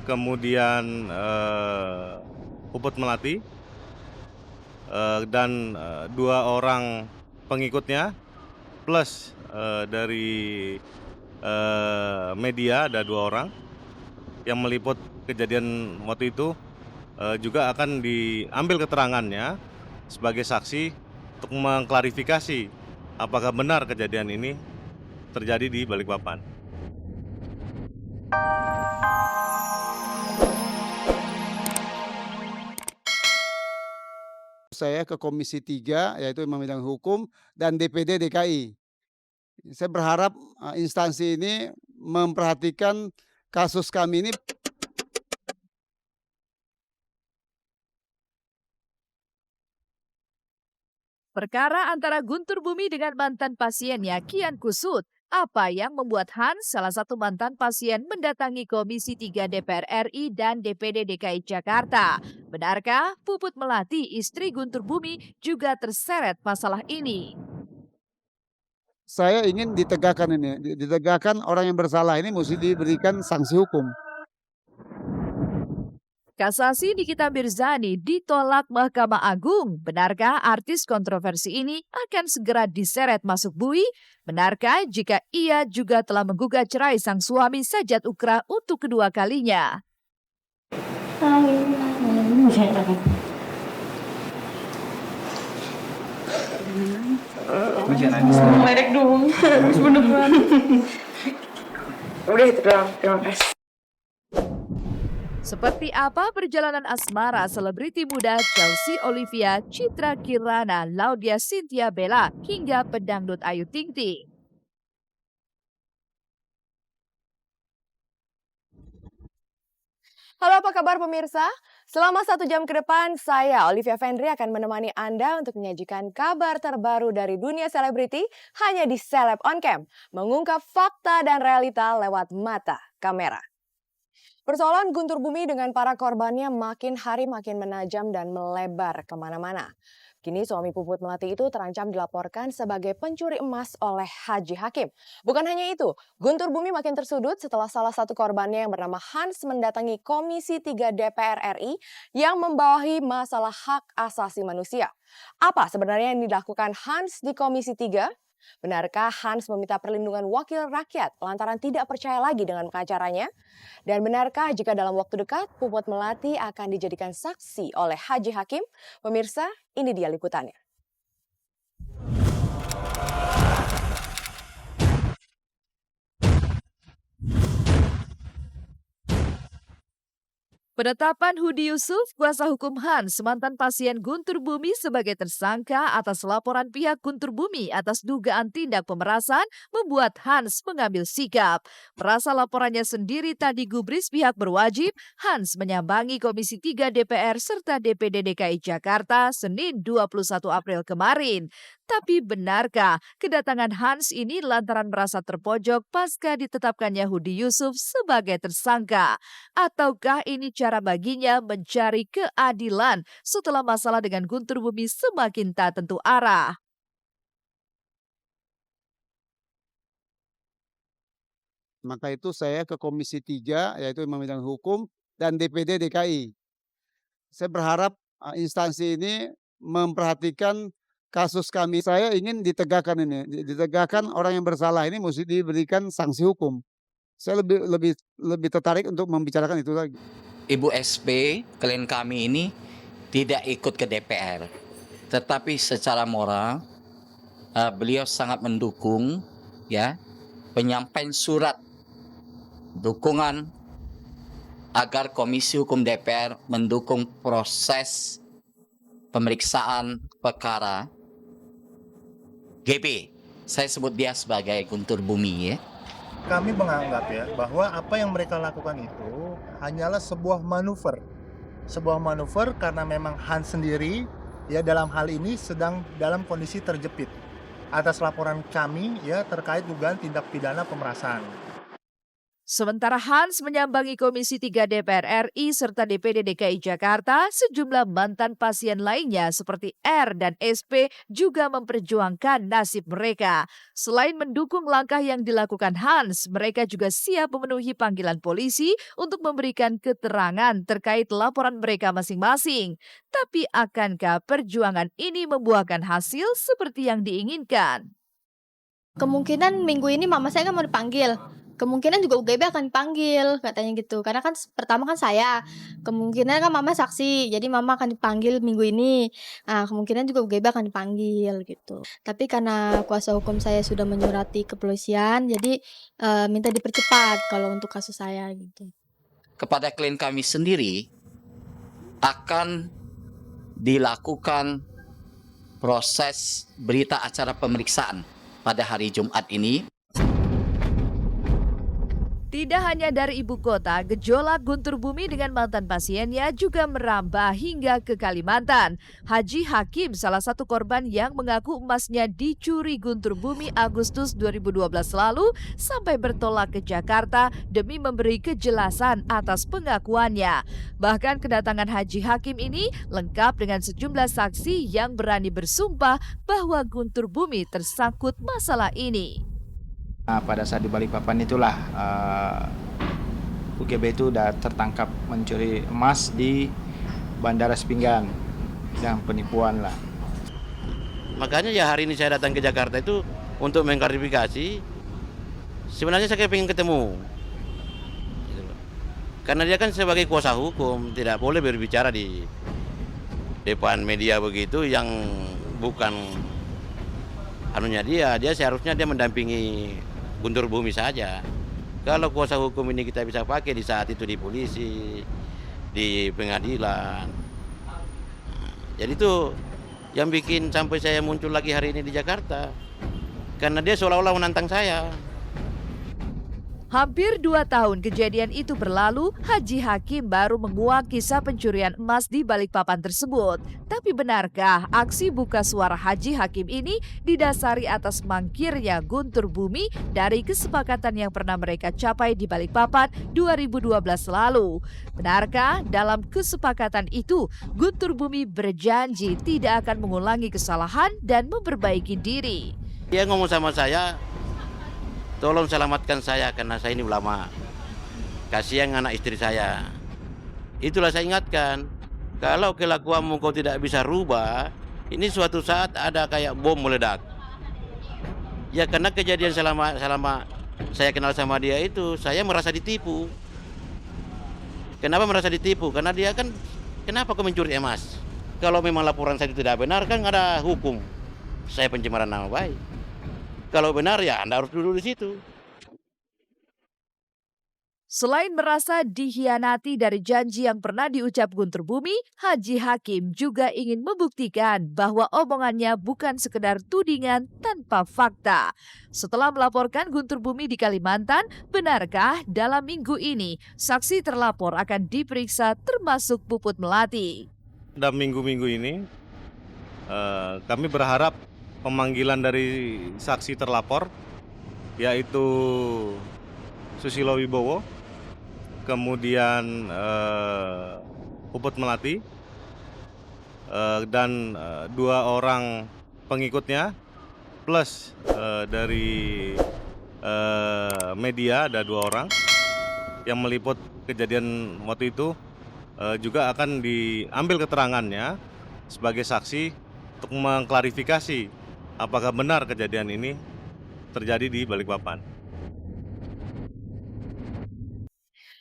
kemudian Puput Melati, dan 2 orang pengikutnya, plus dari media ada 2 orang yang meliput kejadian waktu itu, juga akan diambil keterangannya sebagai saksi untuk mengklarifikasi apakah benar kejadian ini terjadi di Balikpapan. Saya ke Komisi 3 yaitu Imam Bidang Hukum dan DPD DKI. Saya berharap, instansi ini memperhatikan kasus kami ini. Perkara antara Guntur Bumi dengan mantan pasiennya kian kusut. Apa yang membuat Hans, salah satu mantan pasien, mendatangi Komisi 3 DPR RI dan DPD DKI Jakarta? Benarkah Puput Melati, istri Guntur Bumi, juga terseret masalah ini? Saya ingin ditegakkan ini, ditegakkan orang yang bersalah ini mesti diberikan sanksi hukum. Kasasi Nikita Mirzani ditolak Mahkamah Agung. Benarkah artis kontroversi ini akan segera diseret masuk bui? Benarkah jika ia juga telah menggugat cerai sang suami Sajat Ukra untuk kedua kalinya? Merek dong, bener-bener. Udah itu doang, terima kasih. Seperti apa perjalanan asmara selebriti muda Chelsea Olivia, Citra Kirana, Laudia Cynthia Bella, hingga pedangdut Ayu Ting Ting? Halo, apa kabar pemirsa? Selama 1 jam ke depan, saya Olivia Vendri akan menemani Anda untuk menyajikan kabar terbaru dari dunia selebriti hanya di Celeb On Cam, mengungkap fakta dan realita lewat mata kamera. Persoalan Guntur Bumi dengan para korbannya makin hari makin menajam dan melebar kemana-mana. Kini suami Puput Melati itu terancam dilaporkan sebagai pencuri emas oleh Haji Hakim. Bukan hanya itu, Guntur Bumi makin tersudut setelah salah satu korbannya yang bernama Hans mendatangi Komisi 3 DPR RI yang membawahi masalah hak asasi manusia. Apa sebenarnya yang dilakukan Hans di Komisi 3? Benarkah Hans meminta perlindungan wakil rakyat lantaran tidak percaya lagi dengan pengacaranya? Dan benarkah jika dalam waktu dekat Puput Melati akan dijadikan saksi oleh Haji Hakim? Pemirsa, ini dia liputannya. Penetapan Hudi Yusuf, kuasa hukum Hans, mantan pasien Guntur Bumi sebagai tersangka atas laporan pihak Guntur Bumi atas dugaan tindak pemerasan membuat Hans mengambil sikap. Merasa laporannya sendiri tak digubris pihak berwajib, Hans menyambangi Komisi 3 DPR serta DPD DKI Jakarta Senin 21 April kemarin. Tapi benarkah kedatangan Hans ini lantaran merasa terpojok pasca ditetapkannya Hudi Yusuf sebagai tersangka? Ataukah ini cara baginya mencari keadilan setelah masalah dengan Guntur Bumi semakin tak tentu arah? Maka itu saya ke Komisi 3 yaitu Imam Bidang Hukum dan DPD DKI. Saya berharap, instansi ini memperhatikan kasus kami. Saya ingin ditegakkan ini, ditegakkan orang yang bersalah ini mesti diberikan sanksi hukum. Saya lebih tertarik untuk membicarakan itu lagi. Ibu SP, klien kami ini tidak ikut ke DPR, tetapi secara moral beliau sangat mendukung ya penyampaian surat dukungan agar Komisi Hukum DPR mendukung proses pemeriksaan perkara GB. Saya sebut dia sebagai Guntur Bumi ya. Kami menganggap ya bahwa apa yang mereka lakukan itu hanyalah sebuah manuver. Sebuah manuver karena memang Hans sendiri ya dalam hal ini sedang dalam kondisi terjepit atas laporan kami ya terkait dugaan tindak pidana pemerasan. Sementara Hans menyambangi Komisi 3 DPR RI serta DPD DKI Jakarta, sejumlah mantan pasien lainnya seperti R dan SP juga memperjuangkan nasib mereka. Selain mendukung langkah yang dilakukan Hans, mereka juga siap memenuhi panggilan polisi untuk memberikan keterangan terkait laporan mereka masing-masing. Tapi akankah perjuangan ini membuahkan hasil seperti yang diinginkan? Kemungkinan minggu ini mama saya kan mau dipanggil. Kemungkinan juga UGB akan dipanggil, katanya gitu. Karena kan pertama kan saya, kemungkinan kan mama saksi, jadi mama akan dipanggil minggu ini. Nah, kemungkinan juga UGB akan dipanggil gitu. Tapi karena kuasa hukum saya sudah menyurati kepolisian, jadi minta dipercepat kalau untuk kasus saya gitu. Kepada klien kami sendiri akan dilakukan proses berita acara pemeriksaan pada hari Jumat ini. Tidak hanya dari ibu kota, gejolak guntur bumi dengan mantan pasiennya juga merambah hingga ke Kalimantan. Haji Hakim, salah satu korban yang mengaku emasnya dicuri guntur bumi Agustus 2012 lalu, sampai bertolak ke Jakarta demi memberi kejelasan atas pengakuannya. Bahkan kedatangan Haji Hakim ini lengkap dengan sejumlah saksi yang berani bersumpah bahwa guntur bumi tersangkut masalah ini. Nah, pada saat di Balikpapan itulah UGB itu udah tertangkap mencuri emas di Bandara Sepinggan dan penipuan lah. Makanya ya hari ini saya datang ke Jakarta itu untuk mengklarifikasi. Sebenarnya saya ingin ketemu. Karena dia kan sebagai kuasa hukum tidak boleh berbicara di depan media begitu yang bukan anunya dia seharusnya dia mendampingi guntur bumi saja. Kalau kuasa hukum ini kita bisa pakai di saat itu di polisi, di pengadilan. Jadi itu yang bikin sampai saya muncul lagi hari ini di Jakarta. Karena dia seolah-olah menantang saya. Hampir 2 tahun kejadian itu berlalu, Haji Hakim baru menguak kisah pencurian emas di Balikpapan tersebut. Tapi benarkah aksi buka suara Haji Hakim ini didasari atas mangkirnya guntur bumi dari kesepakatan yang pernah mereka capai di Balikpapan 2012 lalu? Benarkah dalam kesepakatan itu guntur bumi berjanji tidak akan mengulangi kesalahan dan memperbaiki diri? Dia ngomong sama saya, tolong selamatkan saya karena saya ini ulama. Kasihan anak istri saya. Itulah saya ingatkan. Kalau kelakuanmu kau tidak bisa rubah, ini suatu saat ada kayak bom meledak. Ya karena kejadian selama saya kenal sama dia itu, saya merasa ditipu. Kenapa merasa ditipu? Karena dia kan, kenapa kau mencuri emas? Kalau memang laporan saya itu tidak benar, kan ada hukum. Saya pencemaran nama baik. Kalau benar ya Anda harus duduk di situ. Selain merasa dikhianati dari janji yang pernah diucap guntur bumi, Haji Hakim juga ingin membuktikan bahwa omongannya bukan sekedar tudingan tanpa fakta. Setelah melaporkan guntur bumi di Kalimantan, benarkah dalam minggu ini saksi terlapor akan diperiksa termasuk Puput Melati? Dalam minggu-minggu ini kami berharap pemanggilan dari saksi terlapor yaitu Susilo Wibowo, kemudian Puput Melati, dan 2 orang pengikutnya, plus dari media ada 2 orang yang meliput kejadian waktu itu, juga akan diambil keterangannya sebagai saksi untuk mengklarifikasi apakah benar kejadian ini terjadi di Balikpapan.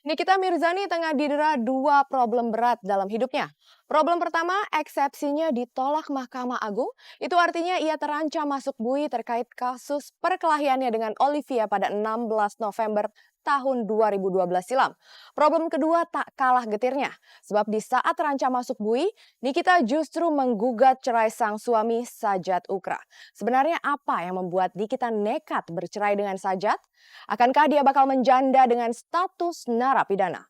Nikita Mirzani tengah didera 2 problem berat dalam hidupnya. Problem pertama, eksepsinya ditolak Mahkamah Agung. Itu artinya ia terancam masuk bui terkait kasus perkelahiannya dengan Olivia pada 16 November tahun 2012 silam. Problem kedua tak kalah getirnya, sebab di saat terancam masuk bui, Nikita justru menggugat cerai sang suami Sajat Ukra. Sebenarnya apa yang membuat Nikita nekat bercerai dengan Sajat? Akankah dia bakal menjanda dengan status narapidana?